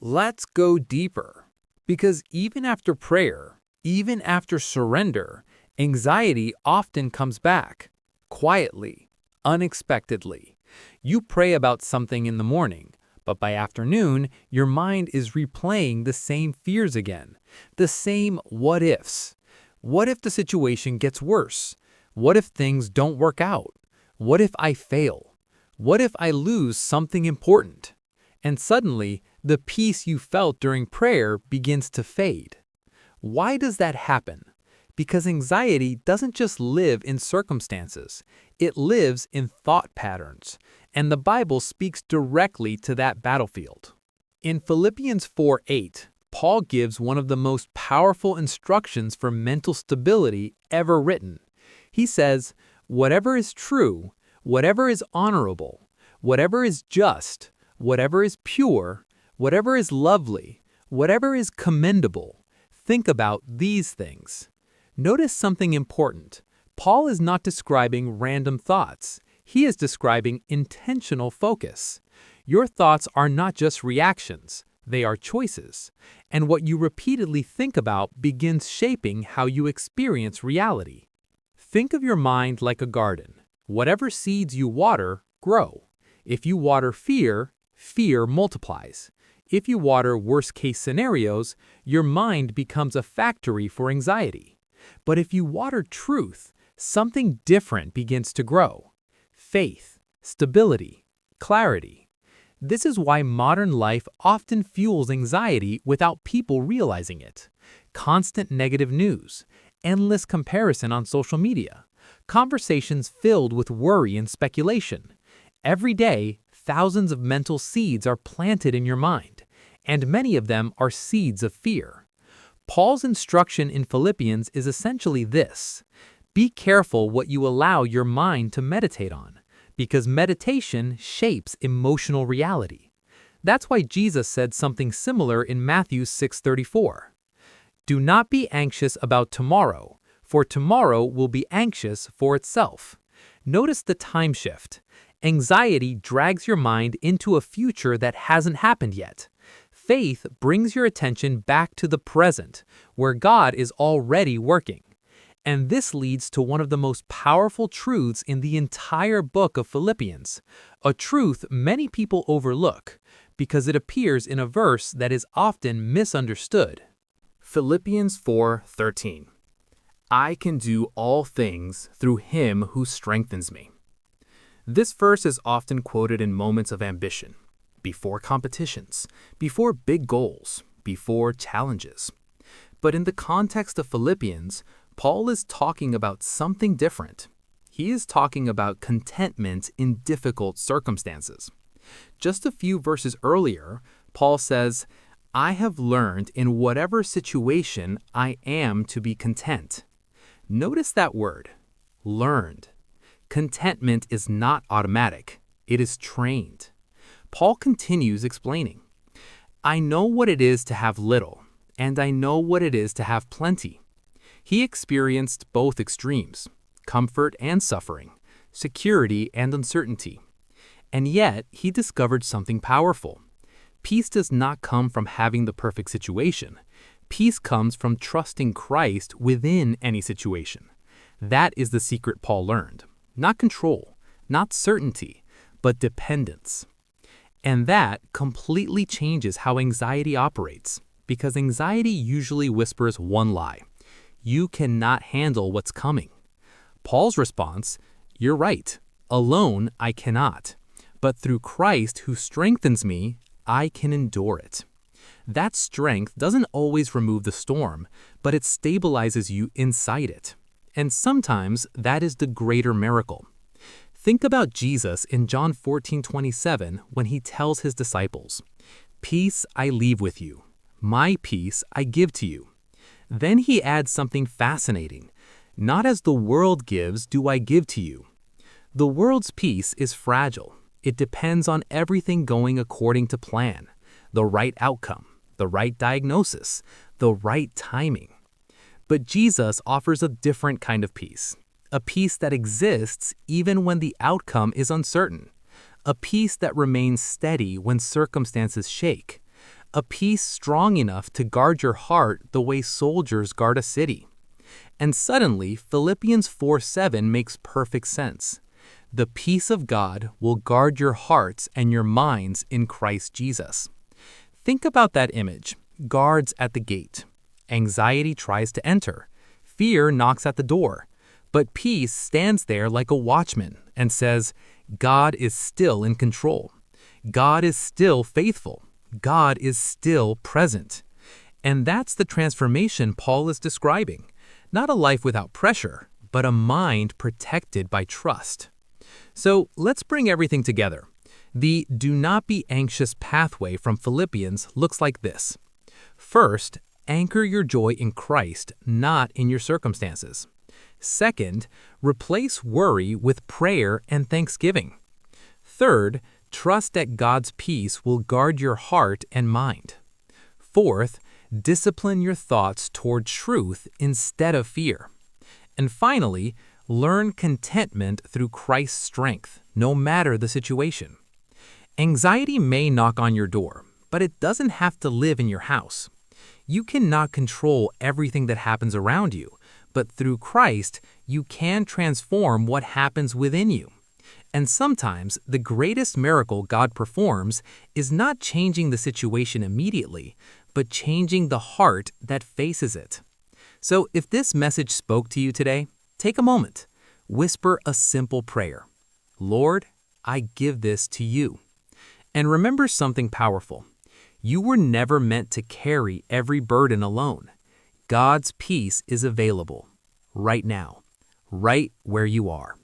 Let's go deeper. Because even after prayer, even after surrender, anxiety often comes back, quietly, unexpectedly. You pray about something in the morning, but by afternoon, your mind is replaying the same fears again, the same what ifs. What if the situation gets worse? What if things don't work out? What if I fail? What if I lose something important? And suddenly, the peace you felt during prayer begins to fade. Why does that happen? Because anxiety doesn't just live in circumstances, it lives in thought patterns, and the Bible speaks directly to that battlefield. In Philippians 4:8, Paul gives one of the most powerful instructions for mental stability ever written. He says, "Whatever is true, whatever is honorable, whatever is just, whatever is pure, whatever is lovely, whatever is commendable, think about these things." Notice something important. Paul is not describing random thoughts. He is describing intentional focus. Your thoughts are not just reactions, they are choices. And what you repeatedly think about begins shaping how you experience reality. Think of your mind like a garden. Whatever seeds you water, grow. If you water fear, fear multiplies. If you water worst-case scenarios, your mind becomes a factory for anxiety. But if you water truth, something different begins to grow. Faith, stability, clarity. This is why modern life often fuels anxiety without people realizing it. Constant negative news, endless comparison on social media, conversations filled with worry and speculation. Every day, thousands of mental seeds are planted in your mind, and many of them are seeds of fear. Paul's instruction in Philippians is essentially this: be careful what you allow your mind to meditate on, because meditation shapes emotional reality. That's why Jesus said something similar in Matthew 6:34. Do not be anxious about tomorrow, for tomorrow will be anxious for itself. Notice the time shift. Anxiety drags your mind into a future that hasn't happened yet. Faith brings your attention back to the present, where God is already working. And this leads to one of the most powerful truths in the entire book of Philippians, a truth many people overlook because it appears in a verse that is often misunderstood. Philippians 4:13. I can do all things through him who strengthens me. This verse is often quoted in moments of ambition, before competitions, before big goals, before challenges. But in the context of Philippians, Paul is talking about something different. He is talking about contentment in difficult circumstances. Just a few verses earlier, Paul says, I have learned in whatever situation I am to be content. Notice that word, learned. Contentment is not automatic. It is trained. Paul continues explaining, I know what it is to have little, and I know what it is to have plenty. He experienced both extremes, comfort and suffering, security and uncertainty. And yet, he discovered something powerful. Peace does not come from having the perfect situation. Peace comes from trusting Christ within any situation. That is the secret Paul learned. Not control, not certainty, but dependence. And that completely changes how anxiety operates, because anxiety usually whispers one lie. You cannot handle what's coming. Paul's response, you're right. Alone, I cannot. But through Christ who strengthens me, I can endure it. That strength doesn't always remove the storm, but it stabilizes you inside it. And sometimes that is the greater miracle. Think about Jesus in John 14:27 when he tells his disciples, Peace I leave with you, my peace I give to you. Then he adds something fascinating. Not as the world gives do I give to you. The world's peace is fragile. It depends on everything going according to plan, the right outcome, the right diagnosis, the right timing. But Jesus offers a different kind of peace, a peace that exists even when the outcome is uncertain, a peace that remains steady when circumstances shake, a peace strong enough to guard your heart the way soldiers guard a city. And suddenly, Philippians 4:7 makes perfect sense. The peace of God will guard your hearts and your minds in Christ Jesus. Think about that image. Guards at the gate. Anxiety tries to enter. Fear knocks at the door. But peace stands there like a watchman and says, God is still in control. God is still faithful. God is still present. And that's the transformation Paul is describing. Not a life without pressure, but a mind protected by trust. So let's bring everything together. The do not be anxious pathway from Philippians looks like this. First, anchor your joy in Christ, not in your circumstances. Second, replace worry with prayer and thanksgiving. Third, trust that God's peace will guard your heart and mind. Fourth, discipline your thoughts toward truth instead of fear. And finally, learn contentment through Christ's strength, no matter the situation. Anxiety may knock on your door, but it doesn't have to live in your house. You cannot control everything that happens around you, but through Christ, you can transform what happens within you. And sometimes, the greatest miracle God performs is not changing the situation immediately, but changing the heart that faces it. So if this message spoke to you today, take a moment. Whisper a simple prayer. Lord, I give this to you. And remember something powerful. You were never meant to carry every burden alone. God's peace is available right now, right where you are.